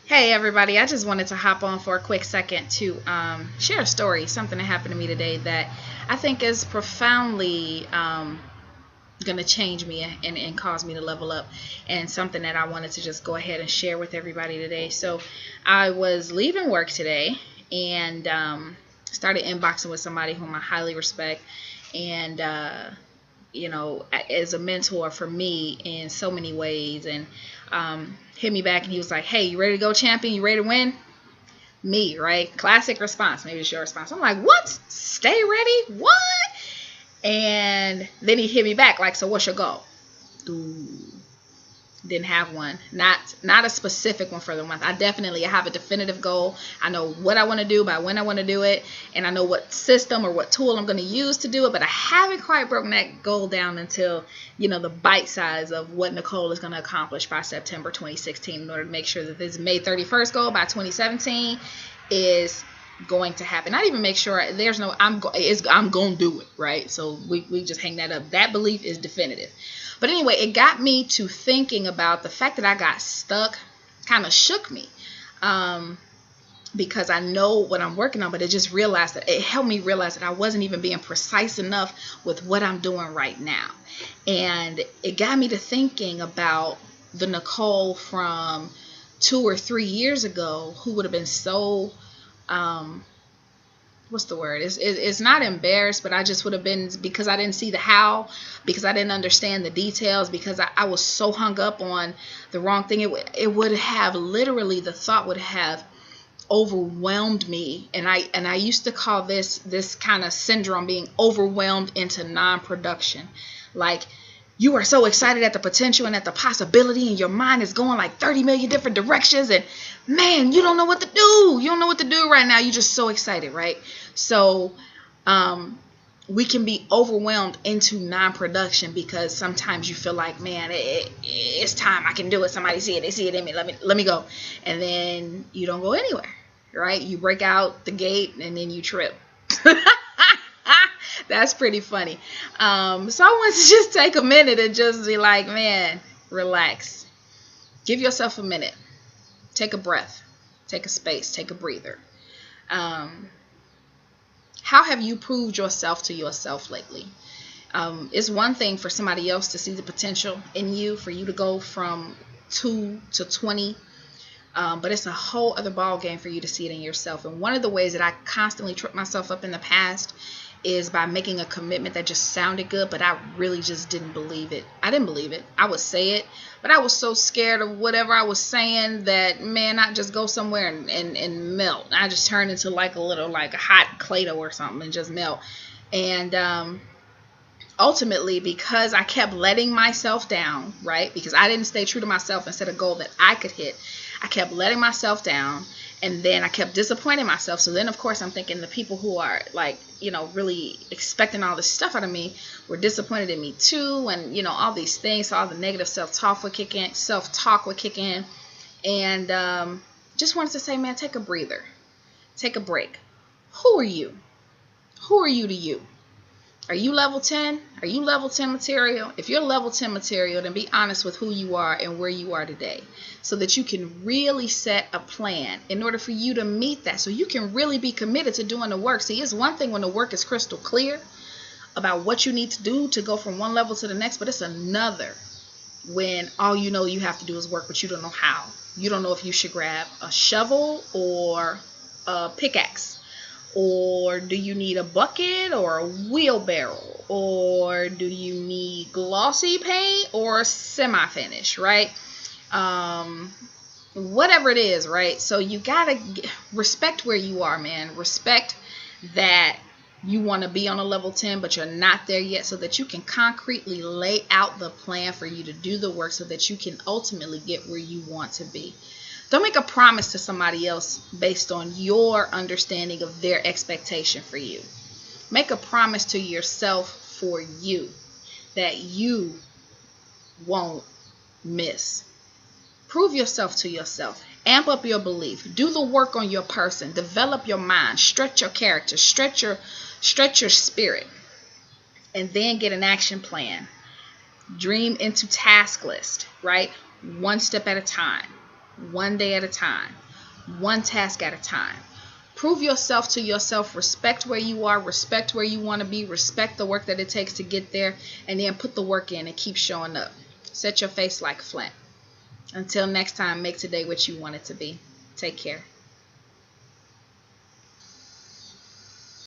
Hey everybody, I just wanted to hop on for a quick second to share a story, something that happened to me today that I think is profoundly going to change me and cause me to level up, and something that I wanted to just go ahead and share with everybody today. So I was leaving work today and started inboxing with somebody whom I highly respect and as a mentor for me in so many ways, and hit me back and he was like, "Hey, you ready to go, champion? You ready to win?" Me, right? Classic response. Maybe it's your response. I'm like, "What? Stay ready? What?" And then he hit me back like, "So what's your goal?" Ooh. Didn't have one. Not a specific one for the month. I definitely have a definitive goal. I know what I want to do by when I want to do it, and I know what system or what tool I'm going to use to do it, but I haven't quite broken that goal down until the bite size of what Nicole is going to accomplish by September 2016 in order to make sure that this May 31st goal by 2017 is going to happen. Not even make sure there's no I'm going to do it, right? So we just hang that up. That belief is definitive. But anyway, it got me to thinking about the fact that I got stuck. Kind of shook me, because I know what I'm working on, but it helped me realize that I wasn't even being precise enough with what I'm doing right now. And it got me to thinking about the Nicole from 2 or 3 years ago who would have been so what's the word? It's not embarrassed, but I just would have been, because I didn't see the how, because I didn't understand the details, because I was so hung up on the wrong thing. It would have literally, the thought would have overwhelmed me, and I used to call this kind of syndrome being overwhelmed into non-production. Like, you are so excited at the potential and at the possibility, and your mind is going like 30 million different directions, and man, you don't know what to do. You don't know what to do right now. You're just so excited, right? So we can be overwhelmed into non-production because sometimes you feel like, man, it's time. I can do it. Somebody see it. They see it in me. Let me go. And then you don't go anywhere, right? You break out the gate and then you trip. That's pretty funny. So I want to just take a minute and just be like, man, relax. Give yourself a minute. Take a breath. Take a space. Take a breather. How have you proved yourself to yourself lately? It's one thing for somebody else to see the potential in you, for you to go from 2 to 20. But it's a whole other ball game for you to see it in yourself. And one of the ways that I constantly tripped myself up in the past is by making a commitment that just sounded good, but I really just didn't believe it. I didn't believe it. I would say it, but I was so scared of whatever I was saying that, man, I just go somewhere and melt. I just turn into like a hot Play-Doh or something and just melt. And ultimately, because I kept letting myself down, right? Because I didn't stay true to myself and set a goal that I could hit. I kept letting myself down, and then I kept disappointing myself. So then, of course, I'm thinking the people who are like, really expecting all this stuff out of me were disappointed in me too, and all these things. So all the negative self-talk would kick in, and just wanted to say, man, take a breather, take a break. Who are you? Who are you to you? Are you level 10? Are you level 10 material? If you're level 10 material, then be honest with who you are and where you are today, so that you can really set a plan in order for you to meet that, so you can really be committed to doing the work. See, it's one thing when the work is crystal clear about what you need to do to go from one level to the next, but it's another when all you have to do is work, but you don't know how. You don't know if you should grab a shovel or a pickaxe. Or do you need a bucket or a wheelbarrow? Or do you need glossy paint or semi-finish, right? Whatever it is, right? So you gotta respect where you are, man. Respect that you want to be on a level 10, but you're not there yet, so that you can concretely lay out the plan for you to do the work so that you can ultimately get where you want to be. Don't make a promise to somebody else based on your understanding of their expectation for you. Make a promise to yourself for you that you won't miss. Prove yourself to yourself. Amp up your belief. Do the work on your person. Develop your mind. Stretch your character. Stretch your spirit. And then get an action plan. Dream into task list, right? One step at a time. one day at a time, one task at a time. Prove yourself to yourself. Respect where you are. Respect where you want to be. Respect the work that it takes to get there. And then put the work in and keep showing up. Set your face like flint. Until next time, make today what you want it to be. Take care.